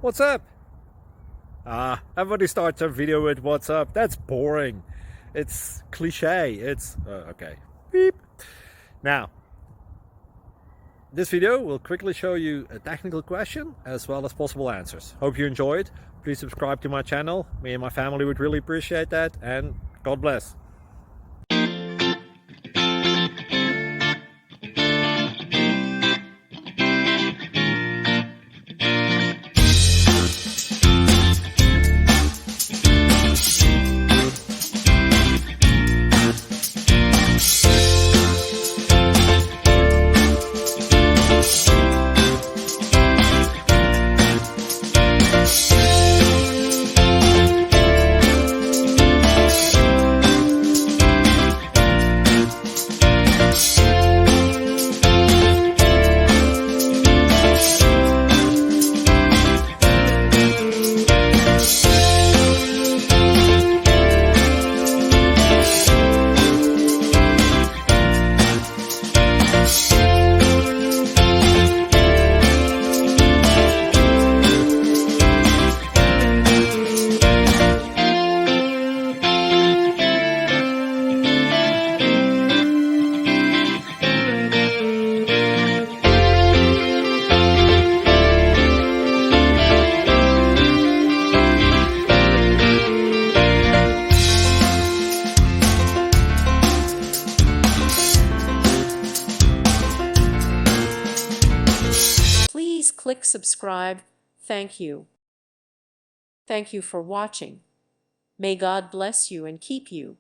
What's up? Everybody starts their video with what's up. That's boring. It's cliche. It's okay. Beep. Now, this video will quickly show you a technical question as well as possible answers. Hope you enjoyed. Please subscribe to my channel. Me and my family would really appreciate that, and God bless. Please click subscribe. Thank you. Thank you for watching. May God bless you and keep you.